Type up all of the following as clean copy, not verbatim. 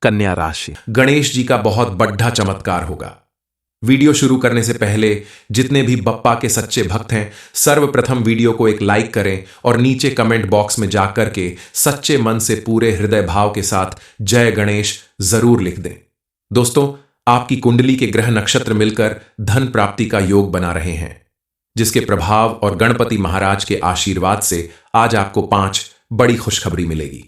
कन्या राशि। गणेश जी का बहुत बड़ा चमत्कार होगा। वीडियो शुरू करने से पहले जितने भी बप्पा के सच्चे भक्त हैं, सर्वप्रथम वीडियो को एक लाइक करें और नीचे कमेंट बॉक्स में जाकर के सच्चे मन से पूरे हृदय भाव के साथ जय गणेश जरूर लिख दें। दोस्तों, आपकी कुंडली के ग्रह नक्षत्र मिलकर धन प्राप्ति का योग बना रहे हैं, जिसके प्रभाव और गणपति महाराज के आशीर्वाद से आज आपको 5 बड़ी खुशखबरी मिलेगी।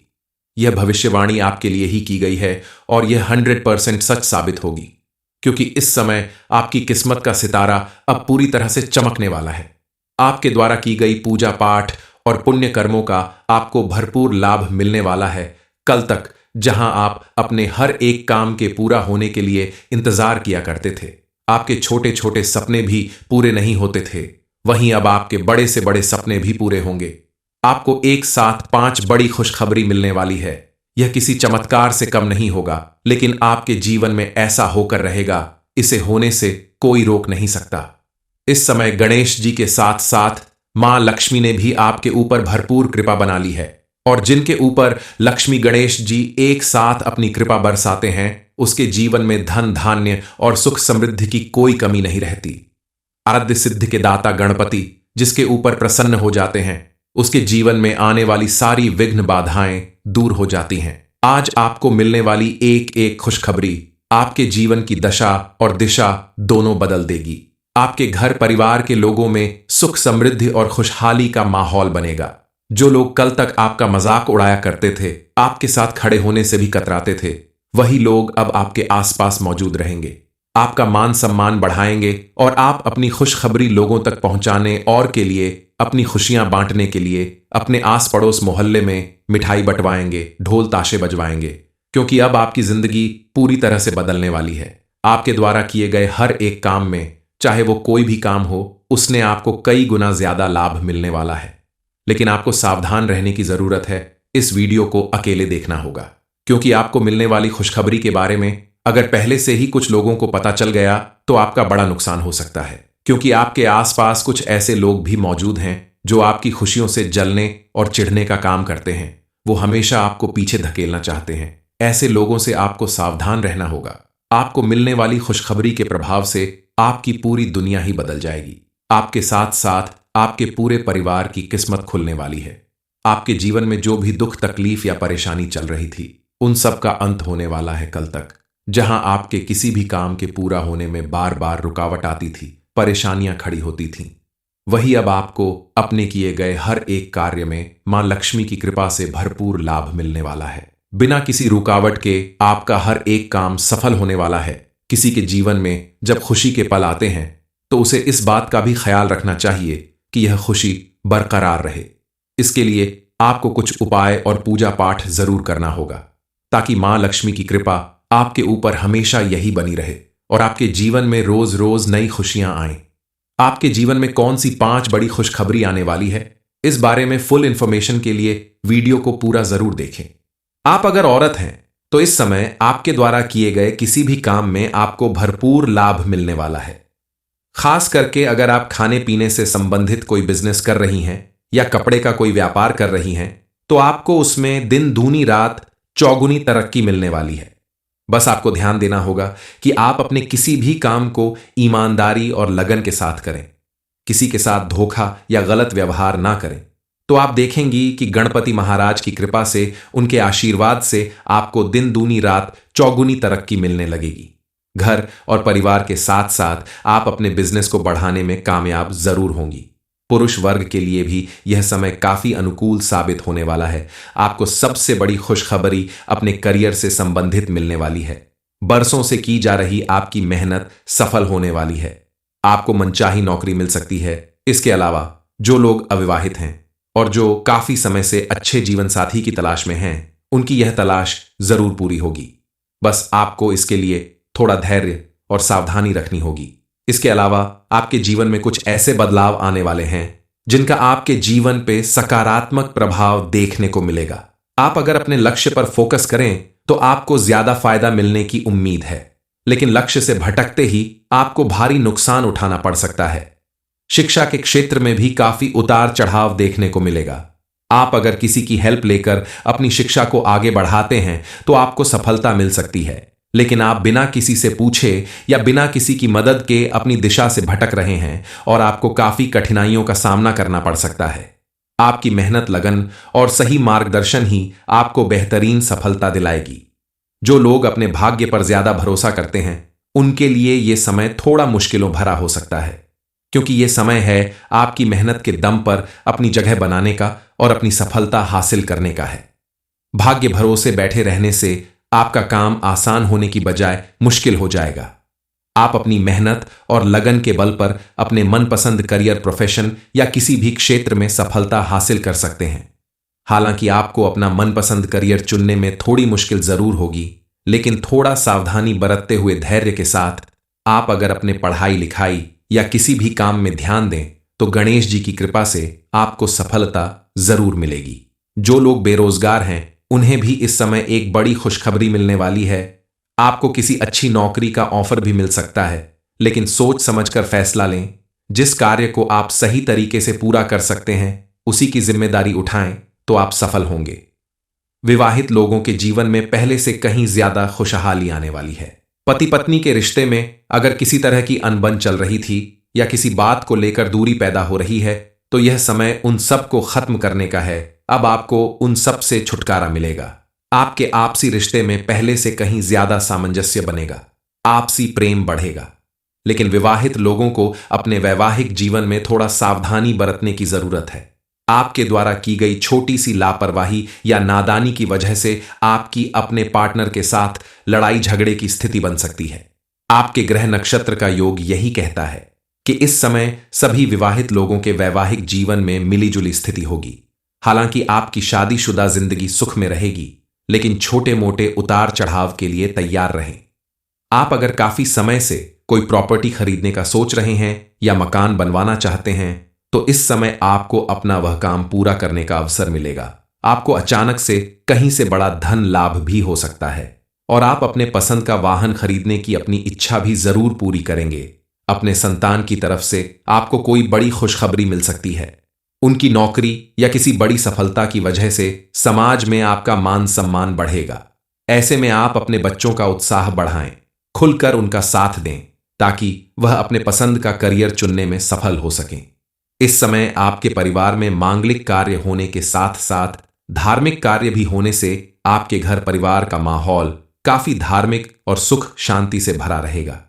यह भविष्यवाणी आपके लिए ही की गई है और यह 100% सच साबित होगी, क्योंकि इस समय आपकी किस्मत का सितारा अब पूरी तरह से चमकने वाला है। आपके द्वारा की गई पूजा पाठ और पुण्य कर्मों का आपको भरपूर लाभ मिलने वाला है। कल तक जहां आप अपने हर एक काम के पूरा होने के लिए इंतजार किया करते थे, आपके छोटे छोटे सपने भी पूरे नहीं होते थे, वहीं अब आपके बड़े से बड़े सपने भी पूरे होंगे। आपको एक साथ 5 बड़ी खुशखबरी मिलने वाली है। यह किसी चमत्कार से कम नहीं होगा, लेकिन आपके जीवन में ऐसा होकर रहेगा, इसे होने से कोई रोक नहीं सकता। इस समय गणेश जी के साथ साथ मां लक्ष्मी ने भी आपके ऊपर भरपूर कृपा बना ली है, और जिनके ऊपर लक्ष्मी गणेश जी एक साथ अपनी कृपा बरसाते हैं, उसके जीवन में धन धान्य और सुख समृद्धि की कोई कमी नहीं रहती। आराध्य सिद्धि के दाता गणपति जिसके ऊपर प्रसन्न हो जाते हैं, उसके जीवन में आने वाली सारी विघ्न बाधाएं दूर हो जाती हैं। आज आपको मिलने वाली एक एक खुशखबरी आपके जीवन की दशा और दिशा दोनों बदल देगी। आपके घर परिवार के लोगों में सुख समृद्धि और खुशहाली का माहौल बनेगा। जो लोग कल तक आपका मजाक उड़ाया करते थे, आपके साथ खड़े होने से भी कतराते थे, वही लोग अब आपके आसपास मौजूद रहेंगे, आपका मान सम्मान बढ़ाएंगे और आप अपनी खुशखबरी लोगों तक पहुंचाने और के लिए अपनी खुशियां बांटने के लिए अपने आस पड़ोस मोहल्ले में मिठाई बंटवाएंगे, ढोल ताशे बजवाएंगे, क्योंकि अब आपकी जिंदगी पूरी तरह से बदलने वाली है। आपके द्वारा किए गए हर एक काम में, चाहे वो कोई भी काम हो, उसने आपको कई गुना ज्यादा लाभ मिलने वाला है। लेकिन आपको सावधान रहने की जरूरत है। इस वीडियो को अकेले देखना होगा, क्योंकि आपको मिलने वाली खुशखबरी के बारे में अगर पहले से ही कुछ लोगों को पता चल गया तो आपका बड़ा नुकसान हो सकता है, क्योंकि आपके आसपास कुछ ऐसे लोग भी मौजूद हैं जो आपकी खुशियों से जलने और चिढ़ने का काम करते हैं। वो हमेशा आपको पीछे धकेलना चाहते हैं। ऐसे लोगों से आपको सावधान रहना होगा। आपको मिलने वाली खुशखबरी के प्रभाव से आपकी पूरी दुनिया ही बदल जाएगी। आपके साथ साथ आपके पूरे परिवार की किस्मत खुलने वाली है। आपके जीवन में जो भी दुख तकलीफ या परेशानी चल रही थी, उन सब का अंत होने वाला है। कल तक जहां आपके किसी भी काम के पूरा होने में बार बार रुकावट आती थी, परेशानियां खड़ी होती थीं, वही अब आपको अपने किए गए हर एक कार्य में मां लक्ष्मी की कृपा से भरपूर लाभ मिलने वाला है। बिना किसी रुकावट के आपका हर एक काम सफल होने वाला है। किसी के जीवन में जब खुशी के पल आते हैं तो उसे इस बात का भी ख्याल रखना चाहिए कि यह खुशी बरकरार रहे। इसके लिए आपको कुछ उपाय और पूजा पाठ जरूर करना होगा, ताकि मां लक्ष्मी की कृपा आपके ऊपर हमेशा यही बनी रहे और आपके जीवन में रोज रोज नई खुशियां आएं। आपके जीवन में कौन सी 5 बड़ी खुशखबरी आने वाली है, इस बारे में फुल इंफॉर्मेशन के लिए वीडियो को पूरा जरूर देखें। आप अगर औरत हैं तो इस समय आपके द्वारा किए गए किसी भी काम में आपको भरपूर लाभ मिलने वाला है। खास करके अगर आप खाने पीने से संबंधित कोई बिजनेस कर रही हैं या कपड़े का कोई व्यापार कर रही हैं, तो आपको उसमें दिन दूनी रात चौगुनी तरक्की मिलने वाली है। बस आपको ध्यान देना होगा कि आप अपने किसी भी काम को ईमानदारी और लगन के साथ करें। किसी के साथ धोखा या गलत व्यवहार ना करें, तो आप देखेंगी कि गणपति महाराज की कृपा से, उनके आशीर्वाद से आपको दिन दूनी रात चौगुनी तरक्की मिलने लगेगी। घर और परिवार के साथ साथ आप अपने बिजनेस को बढ़ाने में कामयाब जरूर होंगी। पुरुष वर्ग के लिए भी यह समय काफी अनुकूल साबित होने वाला है। आपको सबसे बड़ी खुशखबरी अपने करियर से संबंधित मिलने वाली है। बरसों से की जा रही आपकी मेहनत सफल होने वाली है। आपको मनचाही नौकरी मिल सकती है। इसके अलावा जो लोग अविवाहित हैं और जो काफी समय से अच्छे जीवन साथी की तलाश में हैं, उनकी यह तलाश जरूर पूरी होगी। बस आपको इसके लिए थोड़ा धैर्य और सावधानी रखनी होगी। इसके अलावा आपके जीवन में कुछ ऐसे बदलाव आने वाले हैं जिनका आपके जीवन पे सकारात्मक प्रभाव देखने को मिलेगा। आप अगर अपने लक्ष्य पर फोकस करें तो आपको ज्यादा फायदा मिलने की उम्मीद है, लेकिन लक्ष्य से भटकते ही आपको भारी नुकसान उठाना पड़ सकता है। शिक्षा के क्षेत्र में भी काफी उतार चढ़ाव देखने को मिलेगा। आप अगर किसी की हेल्प लेकर अपनी शिक्षा को आगे बढ़ाते हैं तो आपको सफलता मिल सकती है, लेकिन आप बिना किसी से पूछे या बिना किसी की मदद के अपनी दिशा से भटक रहे हैं और आपको काफी कठिनाइयों का सामना करना पड़ सकता है। आपकी मेहनत, लगन और सही मार्गदर्शन ही आपको बेहतरीन सफलता दिलाएगी। जो लोग अपने भाग्य पर ज्यादा भरोसा करते हैं उनके लिए यह समय थोड़ा मुश्किलों भरा हो सकता है, क्योंकि यह समय है आपकी मेहनत के दम पर अपनी जगह बनाने का और अपनी सफलता हासिल करने का है। भाग्य भरोसे बैठे रहने से आपका काम आसान होने की बजाय मुश्किल हो जाएगा। आप अपनी मेहनत और लगन के बल पर अपने मनपसंद करियर, प्रोफेशन या किसी भी क्षेत्र में सफलता हासिल कर सकते हैं। हालांकि आपको अपना मनपसंद करियर चुनने में थोड़ी मुश्किल जरूर होगी, लेकिन थोड़ा सावधानी बरतते हुए धैर्य के साथ आप अगर अपने पढ़ाई लिखाई या किसी भी काम में ध्यान दें तो गणेश जी की कृपा से आपको सफलता जरूर मिलेगी। जो लोग बेरोजगार हैं उन्हें भी इस समय एक बड़ी खुशखबरी मिलने वाली है। आपको किसी अच्छी नौकरी का ऑफर भी मिल सकता है, लेकिन सोच समझकर फैसला लें। जिस कार्य को आप सही तरीके से पूरा कर सकते हैं उसी की जिम्मेदारी उठाएं तो आप सफल होंगे। विवाहित लोगों के जीवन में पहले से कहीं ज्यादा खुशहाली आने वाली है। पति पत्नी के रिश्ते में अगर किसी तरह की अनबन चल रही थी या किसी बात को लेकर दूरी पैदा हो रही है तो यह समय उन सब को खत्म करने का है। अब आपको उन सब से छुटकारा मिलेगा। आपके आपसी रिश्ते में पहले से कहीं ज्यादा सामंजस्य बनेगा, आपसी प्रेम बढ़ेगा। लेकिन विवाहित लोगों को अपने वैवाहिक जीवन में थोड़ा सावधानी बरतने की जरूरत है। आपके द्वारा की गई छोटी सी लापरवाही या नादानी की वजह से आपकी अपने पार्टनर के साथ लड़ाई झगड़े की स्थिति बन सकती है। आपके ग्रह नक्षत्र का योग यही कहता है कि इस समय सभी विवाहित लोगों के वैवाहिक जीवन में मिलीजुली स्थिति होगी। हालांकि आपकी शादीशुदा जिंदगी सुख में रहेगी, लेकिन छोटे मोटे उतार चढ़ाव के लिए तैयार रहें। आप अगर काफी समय से कोई प्रॉपर्टी खरीदने का सोच रहे हैं या मकान बनवाना चाहते हैं तो इस समय आपको अपना वह काम पूरा करने का अवसर मिलेगा। आपको अचानक से कहीं से बड़ा धन लाभ भी हो सकता है और आप अपने पसंद का वाहन खरीदने की अपनी इच्छा भी जरूर पूरी करेंगे। अपने संतान की तरफ से आपको कोई बड़ी खुशखबरी मिल सकती है। उनकी नौकरी या किसी बड़ी सफलता की वजह से समाज में आपका मान सम्मान बढ़ेगा। ऐसे में आप अपने बच्चों का उत्साह बढ़ाएं, खुलकर उनका साथ दें ताकि वह अपने पसंद का करियर चुनने में सफल हो सकें। इस समय आपके परिवार में मांगलिक कार्य होने के साथ साथ धार्मिक कार्य भी होने से आपके घर परिवार का माहौल काफी धार्मिक और सुख शांति से भरा रहेगा,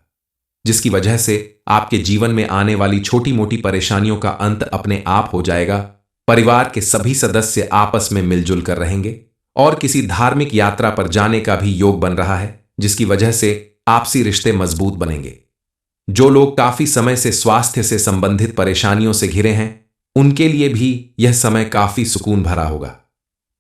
जिसकी वजह से आपके जीवन में आने वाली छोटी मोटी परेशानियों का अंत अपने आप हो जाएगा। परिवार के सभी सदस्य आपस में मिलजुल कर रहेंगे और किसी धार्मिक यात्रा पर जाने का भी योग बन रहा है, जिसकी वजह से आपसी रिश्ते मजबूत बनेंगे। जो लोग काफी समय से स्वास्थ्य से संबंधित परेशानियों से घिरे हैं उनके लिए भी यह समय काफी सुकून भरा होगा,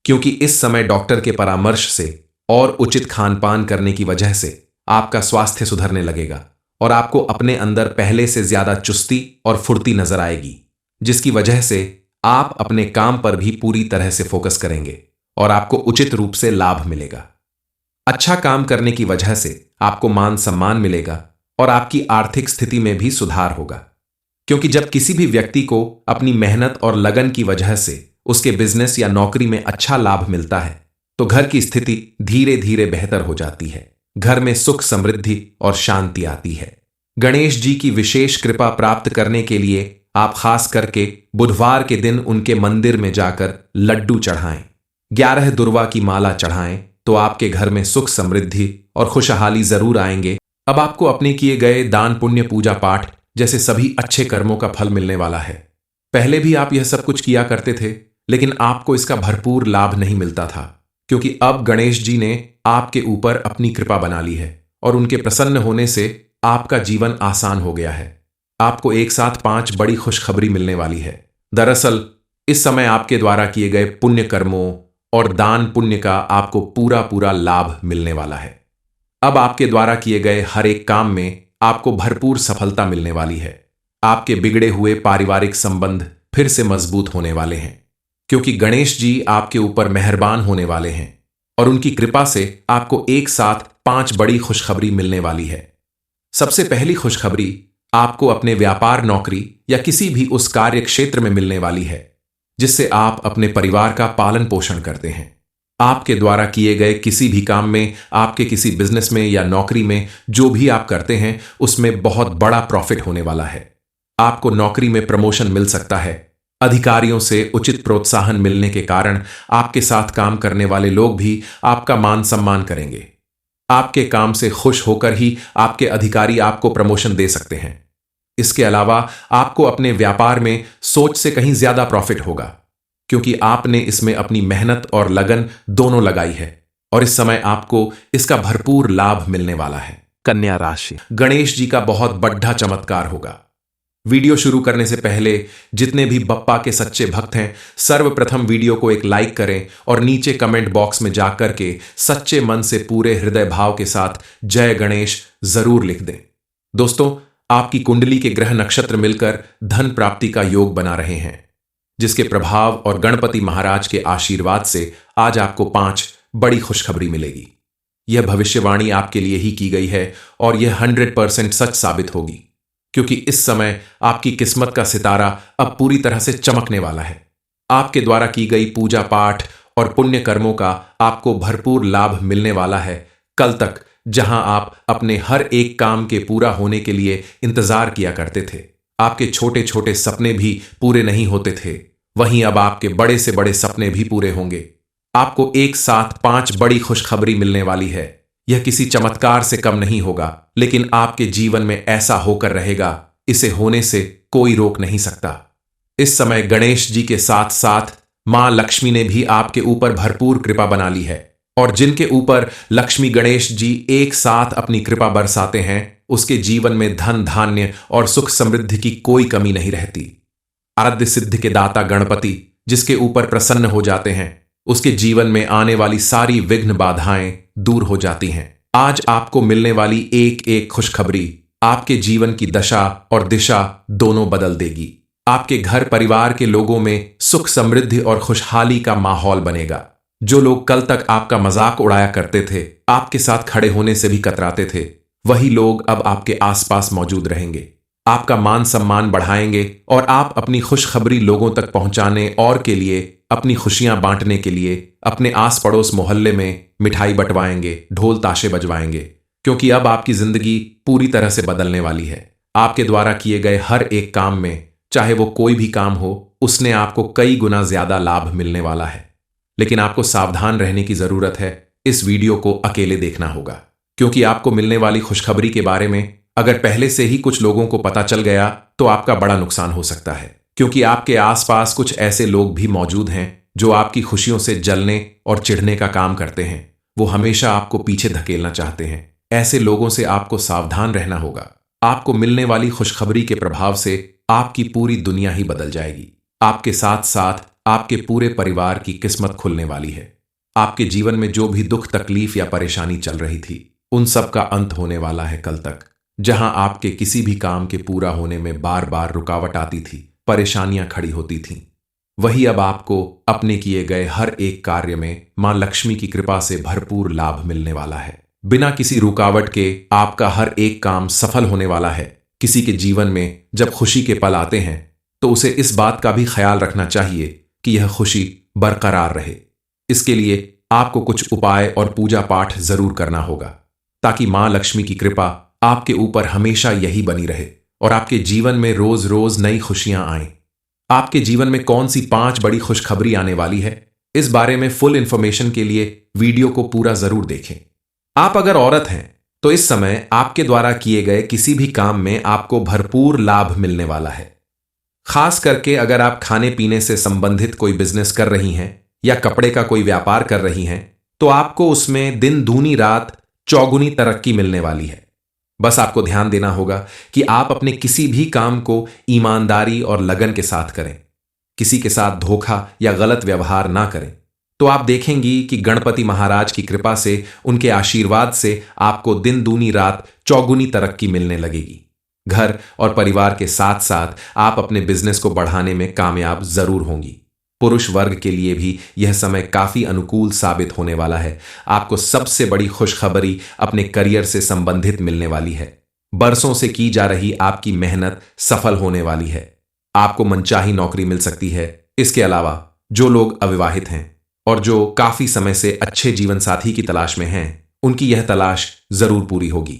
क्योंकि इस समय डॉक्टर के परामर्श से और उचित खान पान करने की वजह से आपका स्वास्थ्य सुधरने लगेगा और आपको अपने अंदर पहले से ज्यादा चुस्ती और फुर्ती नजर आएगी, जिसकी वजह से आप अपने काम पर भी पूरी तरह से फोकस करेंगे और आपको उचित रूप से लाभ मिलेगा। अच्छा काम करने की वजह से आपको मान सम्मान मिलेगा और आपकी आर्थिक स्थिति में भी सुधार होगा, क्योंकि जब किसी भी व्यक्ति को अपनी मेहनत और लगन की वजह से उसके बिजनेस या नौकरी में अच्छा लाभ मिलता है तो घर की स्थिति धीरे धीरे बेहतर हो जाती है। घर में सुख, समृद्धि और शांति आती है। गणेश जी की विशेष कृपा प्राप्त करने के लिए आप खास करके बुधवार के दिन उनके मंदिर में जाकर लड्डू चढ़ाएं, 11 दुर्वा की माला चढ़ाएं तो आपके घर में सुख, समृद्धि और खुशहाली जरूर आएंगे। अब आपको अपने किए गए दान, पुण्य, पूजा पाठ जैसे सभी अच्छे कर्मों का फल मिलने वाला है। पहले भी आप यह सब कुछ किया करते थे, लेकिन आपको इसका भरपूर लाभ नहीं मिलता था, क्योंकि अब गणेश जी ने आपके ऊपर अपनी कृपा बना ली है और उनके प्रसन्न होने से आपका जीवन आसान हो गया है। आपको एक साथ 5 बड़ी खुशखबरी मिलने वाली है। दरअसल इस समय आपके द्वारा किए गए पुण्य कर्मों और दान पुण्य का आपको पूरा पूरा लाभ मिलने वाला है। अब आपके द्वारा किए गए हर एक काम में आपको भरपूर सफलता मिलने वाली है। आपके बिगड़े हुए पारिवारिक संबंध फिर से मजबूत होने वाले हैं, क्योंकि गणेश जी आपके ऊपर मेहरबान होने वाले हैं और उनकी कृपा से आपको एक साथ 5 बड़ी खुशखबरी मिलने वाली है। सबसे पहली खुशखबरी आपको अपने व्यापार, नौकरी या किसी भी उस कार्य क्षेत्र में मिलने वाली है जिससे आप अपने परिवार का पालन पोषण करते हैं। आपके द्वारा किए गए किसी भी काम में, आपके किसी बिजनेस में या नौकरी में जो भी आप करते हैं उसमें बहुत बड़ा प्रॉफिट होने वाला है। आपको नौकरी में प्रमोशन मिल सकता है। अधिकारियों से उचित प्रोत्साहन मिलने के कारण आपके साथ काम करने वाले लोग भी आपका मान सम्मान करेंगे। आपके काम से खुश होकर ही आपके अधिकारी आपको प्रमोशन दे सकते हैं। इसके अलावा आपको अपने व्यापार में सोच से कहीं ज्यादा प्रॉफिट होगा, क्योंकि आपने इसमें अपनी मेहनत और लगन दोनों लगाई है और इस समय आपको इसका भरपूर लाभ मिलने वाला है। कन्या राशि। गणेश जी का बहुत बड़ा चमत्कार होगा। वीडियो शुरू करने से पहले जितने भी बप्पा के सच्चे भक्त हैं, सर्वप्रथम वीडियो को एक लाइक करें और नीचे कमेंट बॉक्स में जाकर के सच्चे मन से पूरे हृदय भाव के साथ जय गणेश जरूर लिख दें। दोस्तों, आपकी कुंडली के ग्रह नक्षत्र मिलकर धन प्राप्ति का योग बना रहे हैं, जिसके प्रभाव और गणपति महाराज के आशीर्वाद से आज आपको 5 बड़ी खुशखबरी मिलेगी। यह भविष्यवाणी आपके लिए ही की गई है और यह 100% सच साबित होगी, क्योंकि इस समय आपकी किस्मत का सितारा अब पूरी तरह से चमकने वाला है। आपके द्वारा की गई पूजा पाठ और पुण्य कर्मों का आपको भरपूर लाभ मिलने वाला है। कल तक जहां आप अपने हर एक काम के पूरा होने के लिए इंतजार किया करते थे, आपके छोटे छोटे सपने भी पूरे नहीं होते थे, वहीं अब आपके बड़े से बड़े सपने भी पूरे होंगे। आपको एक साथ 5 बड़ी खुशखबरी मिलने वाली है। यह किसी चमत्कार से कम नहीं होगा, लेकिन आपके जीवन में ऐसा होकर रहेगा, इसे होने से कोई रोक नहीं सकता। इस समय गणेश जी के साथ साथ मां लक्ष्मी ने भी आपके ऊपर भरपूर कृपा बना ली है, और जिनके ऊपर लक्ष्मी गणेश जी एक साथ अपनी कृपा बरसाते हैं, उसके जीवन में धन धान्य और सुख समृद्धि की कोई कमी नहीं रहती। आराध्य सिद्धि के दाता गणपति जिसके ऊपर प्रसन्न हो जाते हैं, उसके जीवन में आने वाली सारी विघ्न बाधाएं दूर हो जाती हैं। आज आपको मिलने वाली एक एक खुशखबरी आपके जीवन की दशा और दिशा दोनों बदल देगी। आपके घर परिवार के लोगों में सुख समृद्धि और खुशहाली का माहौल बनेगा। जो लोग कल तक आपका मजाक उड़ाया करते थे, आपके साथ खड़े होने से भी कतराते थे, वही लोग अब आपके आसपास मौजूद रहेंगे, आपका मान सम्मान बढ़ाएंगे और आप अपनी खुशखबरी लोगों तक पहुंचाने और के लिए, अपनी खुशियां बांटने के लिए अपने आस पड़ोस मोहल्ले में मिठाई बंटवाएंगे, ढोल ताशे बजवाएंगे, क्योंकि अब आपकी जिंदगी पूरी तरह से बदलने वाली है। आपके द्वारा किए गए हर एक काम में, चाहे वो कोई भी काम हो, उसने आपको कई गुना ज्यादा लाभ मिलने वाला है। लेकिन आपको सावधान रहने की जरूरत है। इस वीडियो को अकेले देखना होगा, क्योंकि आपको मिलने वाली खुशखबरी के बारे में अगर पहले से ही कुछ लोगों को पता चल गया तो आपका बड़ा नुकसान हो सकता है, क्योंकि आपके आसपास कुछ ऐसे लोग भी मौजूद हैं जो आपकी खुशियों से जलने और चिढ़ने का काम करते हैं। वो हमेशा आपको पीछे धकेलना चाहते हैं। ऐसे लोगों से आपको सावधान रहना होगा। आपको मिलने वाली खुशखबरी के प्रभाव से आपकी पूरी दुनिया ही बदल जाएगी। आपके साथ साथ आपके पूरे परिवार की किस्मत खुलने वाली है। आपके जीवन में जो भी दुख तकलीफ या परेशानी चल रही थी, उन सब का अंत होने वाला है। कल तक जहां आपके किसी भी काम के पूरा होने में बार बार रुकावट आती थी, परेशानियां खड़ी होती थीं, वही अब आपको अपने किए गए हर एक कार्य में मां लक्ष्मी की कृपा से भरपूर लाभ मिलने वाला है। बिना किसी रुकावट के आपका हर एक काम सफल होने वाला है। किसी के जीवन में जब खुशी के पल आते हैं तो उसे इस बात का भी ख्याल रखना चाहिए कि यह खुशी बरकरार रहे। इसके लिए आपको कुछ उपाय और पूजा पाठ जरूर करना होगा, ताकि मां लक्ष्मी की कृपा आपके ऊपर हमेशा यही बनी रहे और आपके जीवन में रोज रोज नई खुशियां आएं। आपके जीवन में कौन सी 5 बड़ी खुशखबरी आने वाली है, इस बारे में फुल इंफॉर्मेशन के लिए वीडियो को पूरा जरूर देखें। आप अगर औरत हैं तो इस समय आपके द्वारा किए गए किसी भी काम में आपको भरपूर लाभ मिलने वाला है। खास करके अगर आप खाने पीने से संबंधित कोई बिजनेस कर रही हैं या कपड़े का कोई व्यापार कर रही हैं, तो आपको उसमें दिन दूनी रात चौगुनी तरक्की मिलने वाली है। बस आपको ध्यान देना होगा कि आप अपने किसी भी काम को ईमानदारी और लगन के साथ करें। किसी के साथ धोखा या गलत व्यवहार ना करें, तो आप देखेंगी कि गणपति महाराज की कृपा से, उनके आशीर्वाद से आपको दिन दूनी रात चौगुनी तरक्की मिलने लगेगी। घर और परिवार के साथ साथ आप अपने बिजनेस को बढ़ाने में कामयाब जरूर होंगी। पुरुष वर्ग के लिए भी यह समय काफी अनुकूल साबित होने वाला है। आपको सबसे बड़ी खुशखबरी अपने करियर से संबंधित मिलने वाली है। बरसों से की जा रही आपकी मेहनत सफल होने वाली है। आपको मनचाही नौकरी मिल सकती है। इसके अलावा जो लोग अविवाहित हैं और जो काफी समय से अच्छे जीवन साथी की तलाश में हैं, उनकी यह तलाश जरूर पूरी होगी।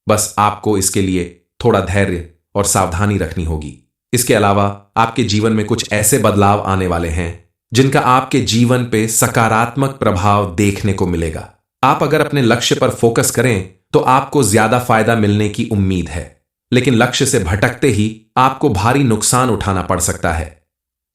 बस आपको इसके लिए थोड़ा धैर्य और सावधानी रखनी होगी। इसके अलावा आपके जीवन में कुछ ऐसे बदलाव आने वाले हैं जिनका आपके जीवन पे सकारात्मक प्रभाव देखने को मिलेगा। आप अगर अपने लक्ष्य पर फोकस करें तो आपको ज्यादा फायदा मिलने की उम्मीद है, लेकिन लक्ष्य से भटकते ही आपको भारी नुकसान उठाना पड़ सकता है।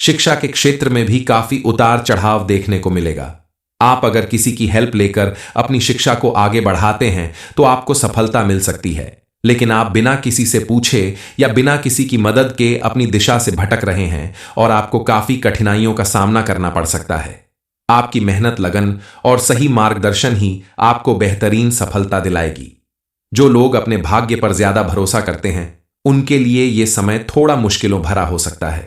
शिक्षा के क्षेत्र में भी काफी उतार चढ़ाव देखने को मिलेगा। आप अगर किसी की हेल्प लेकर अपनी शिक्षा को आगे बढ़ाते हैं तो आपको सफलता मिल सकती है, लेकिन आप बिना किसी से पूछे या बिना किसी की मदद के अपनी दिशा से भटक रहे हैं और आपको काफी कठिनाइयों का सामना करना पड़ सकता है। आपकी मेहनत, लगन और सही मार्गदर्शन ही आपको बेहतरीन सफलता दिलाएगी। जो लोग अपने भाग्य पर ज्यादा भरोसा करते हैं उनके लिए यह समय थोड़ा मुश्किलों भरा हो सकता है,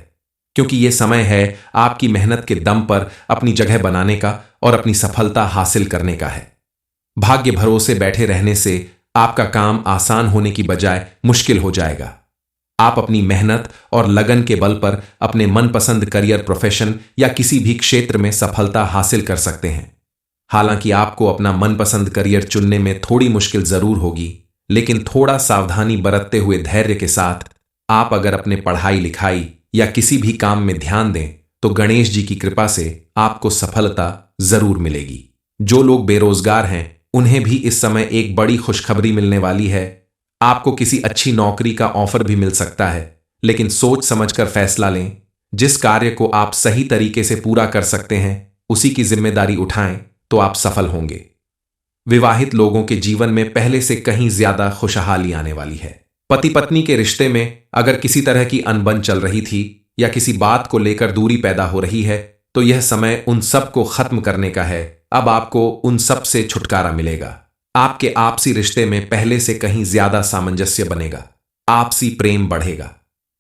क्योंकि यह समय है आपकी मेहनत के दम पर अपनी जगह बनाने का और अपनी सफलता हासिल करने का है। भाग्य भरोसे बैठे रहने से आपका काम आसान होने की बजाय मुश्किल हो जाएगा। आप अपनी मेहनत और लगन के बल पर अपने मनपसंद करियर, प्रोफेशन या किसी भी क्षेत्र में सफलता हासिल कर सकते हैं। हालांकि आपको अपना मनपसंद करियर चुनने में थोड़ी मुश्किल जरूर होगी, लेकिन थोड़ा सावधानी बरतते हुए धैर्य के साथ आप अगर अपने पढ़ाई लिखाई या किसी भी काम में ध्यान दें तो गणेश जी की कृपा से आपको सफलता जरूर मिलेगी। जो लोग बेरोजगार हैं उन्हें भी इस समय एक बड़ी खुशखबरी मिलने वाली है। आपको किसी अच्छी नौकरी का ऑफर भी मिल सकता है, लेकिन सोच समझकर फैसला लें। जिस कार्य को आप सही तरीके से पूरा कर सकते हैं उसी की जिम्मेदारी उठाएं तो आप सफल होंगे। विवाहित लोगों के जीवन में पहले से कहीं ज्यादा खुशहाली आने वाली है। पति पत्नी के रिश्ते में अगर किसी तरह की अनबन चल रही थी या किसी बात को लेकर दूरी पैदा हो रही है तो यह समय उन सब को खत्म करने का है। अब आपको उन सब से छुटकारा मिलेगा। आपके आपसी रिश्ते में पहले से कहीं ज्यादा सामंजस्य बनेगा, आपसी प्रेम बढ़ेगा।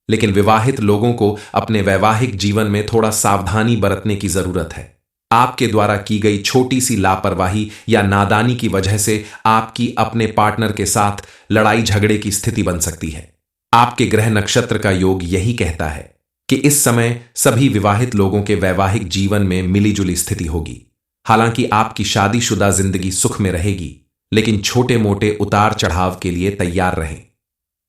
लेकिन विवाहित लोगों को अपने वैवाहिक जीवन में थोड़ा सावधानी बरतने की जरूरत है। आपके द्वारा की गई छोटी सी लापरवाही या नादानी की वजह से आपकी अपने पार्टनर के साथ लड़ाई झगड़े की स्थिति बन सकती है। आपके ग्रह नक्षत्र का योग यही कहता है कि इस समय सभी विवाहित लोगों के वैवाहिक जीवन में मिलीजुली स्थिति होगी। हालांकि आपकी शादीशुदा जिंदगी सुख में रहेगी, लेकिन छोटे मोटे उतार चढ़ाव के लिए तैयार रहें।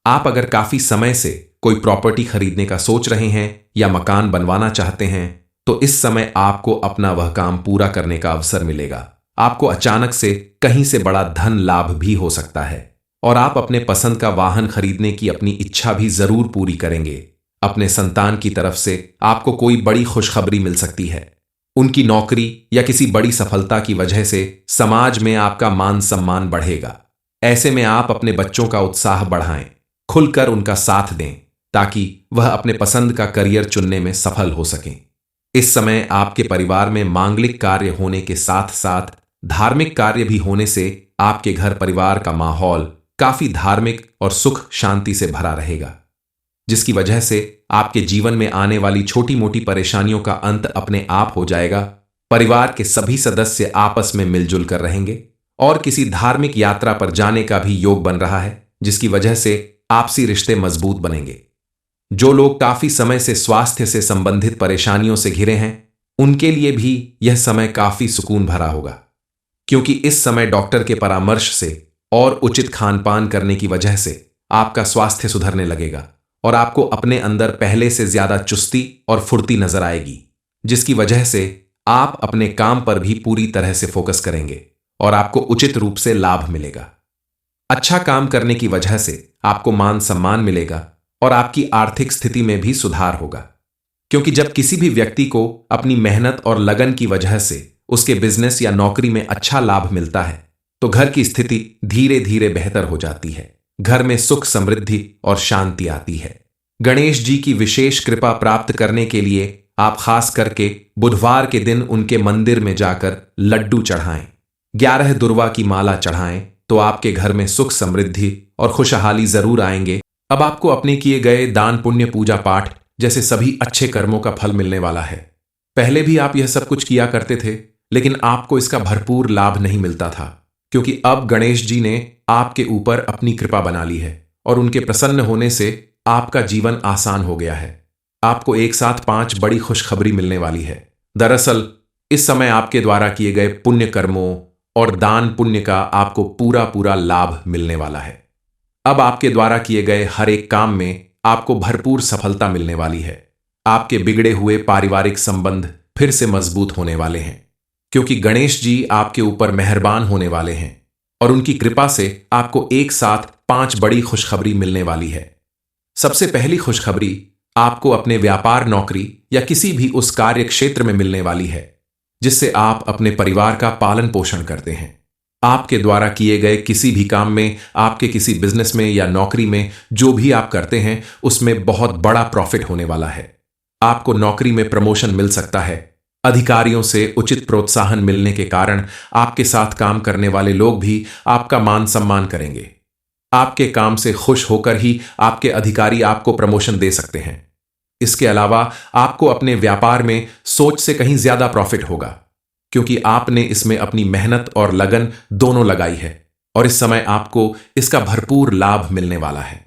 आप अगर काफी समय से कोई प्रॉपर्टी खरीदने का सोच रहे हैं या मकान बनवाना चाहते हैं तो इस समय आपको अपना वह काम पूरा करने का अवसर मिलेगा। आपको अचानक से कहीं से बड़ा धन लाभ भी हो सकता है और आप अपने पसंद का वाहन खरीदने की अपनी इच्छा भी जरूर पूरी करेंगे। अपने संतान की तरफ से आपको कोई बड़ी खुशखबरी मिल सकती है। उनकी नौकरी या किसी बड़ी सफलता की वजह से समाज में आपका मान सम्मान बढ़ेगा। ऐसे में आप अपने बच्चों का उत्साह बढ़ाएं, खुलकर उनका साथ दें ताकि वह अपने पसंद का करियर चुनने में सफल हो सकें। इस समय आपके परिवार में मांगलिक कार्य होने के साथ साथ धार्मिक कार्य भी होने से आपके घर परिवार का माहौल काफी धार्मिक और सुख शांति से भरा रहेगा, जिसकी वजह से आपके जीवन में आने वाली छोटी मोटी परेशानियों का अंत अपने आप हो जाएगा। परिवार के सभी सदस्य आपस में मिलजुल कर रहेंगे और किसी धार्मिक यात्रा पर जाने का भी योग बन रहा है, जिसकी वजह से आपसी रिश्ते मजबूत बनेंगे। जो लोग काफी समय से स्वास्थ्य से संबंधित परेशानियों से घिरे हैं उनके लिए भी यह समय काफी सुकून भरा होगा, क्योंकि इस समय डॉक्टर के परामर्श से और उचित खान पान करने की वजह से आपका स्वास्थ्य सुधरने लगेगा और आपको अपने अंदर पहले से ज्यादा चुस्ती और फुर्ती नजर आएगी, जिसकी वजह से आप अपने काम पर भी पूरी तरह से फोकस करेंगे और आपको उचित रूप से लाभ मिलेगा। अच्छा काम करने की वजह से आपको मान सम्मान मिलेगा और आपकी आर्थिक स्थिति में भी सुधार होगा, क्योंकि जब किसी भी व्यक्ति को अपनी मेहनत और लगन की वजह से उसके बिजनेस या नौकरी में अच्छा लाभ मिलता है तो घर की स्थिति धीरे धीरे बेहतर हो जाती है। घर में सुख, समृद्धि और शांति आती है। गणेश जी की विशेष कृपा प्राप्त करने के लिए आप खास करके बुधवार के दिन उनके मंदिर में जाकर लड्डू चढ़ाएं, 11 दुर्वा की माला चढ़ाएं तो आपके घर में सुख, समृद्धि और खुशहाली जरूर आएंगे। अब आपको अपने किए गए दान, पुण्य, पूजा पाठ जैसे सभी अच्छे कर्मों का फल मिलने वाला है। पहले भी आप यह सब कुछ किया करते थे, लेकिन आपको इसका भरपूर लाभ नहीं मिलता था, क्योंकि अब गणेश जी ने आपके ऊपर अपनी कृपा बना ली है और उनके प्रसन्न होने से आपका जीवन आसान हो गया है। आपको एक साथ 5 बड़ी खुशखबरी मिलने वाली है। दरअसल इस समय आपके द्वारा किए गए पुण्य कर्मों और दान पुण्य का आपको पूरा पूरा लाभ मिलने वाला है। अब आपके द्वारा किए गए हर एक काम में आपको भरपूर सफलता मिलने वाली है। आपके बिगड़े हुए पारिवारिक संबंध फिर से मजबूत होने वाले हैं, क्योंकि गणेश जी आपके ऊपर मेहरबान होने वाले हैं और उनकी कृपा से आपको एक साथ 5 बड़ी खुशखबरी मिलने वाली है। सबसे पहली खुशखबरी आपको अपने व्यापार, नौकरी या किसी भी उस कार्य क्षेत्र में मिलने वाली है जिससे आप अपने परिवार का पालन पोषण करते हैं। आपके द्वारा किए गए किसी भी काम में, आपके किसी बिजनेस में या नौकरी में जो भी आप करते हैं उसमें बहुत बड़ा प्रॉफिट होने वाला है। आपको नौकरी में प्रमोशन मिल सकता है। अधिकारियों से उचित प्रोत्साहन मिलने के कारण आपके साथ काम करने वाले लोग भी आपका मान सम्मान करेंगे। आपके काम से खुश होकर ही आपके अधिकारी आपको प्रमोशन दे सकते हैं। इसके अलावा आपको अपने व्यापार में सोच से कहीं ज्यादा प्रॉफिट होगा, क्योंकि आपने इसमें अपनी मेहनत और लगन दोनों लगाई है और इस समय आपको इसका भरपूर लाभ मिलने वाला है।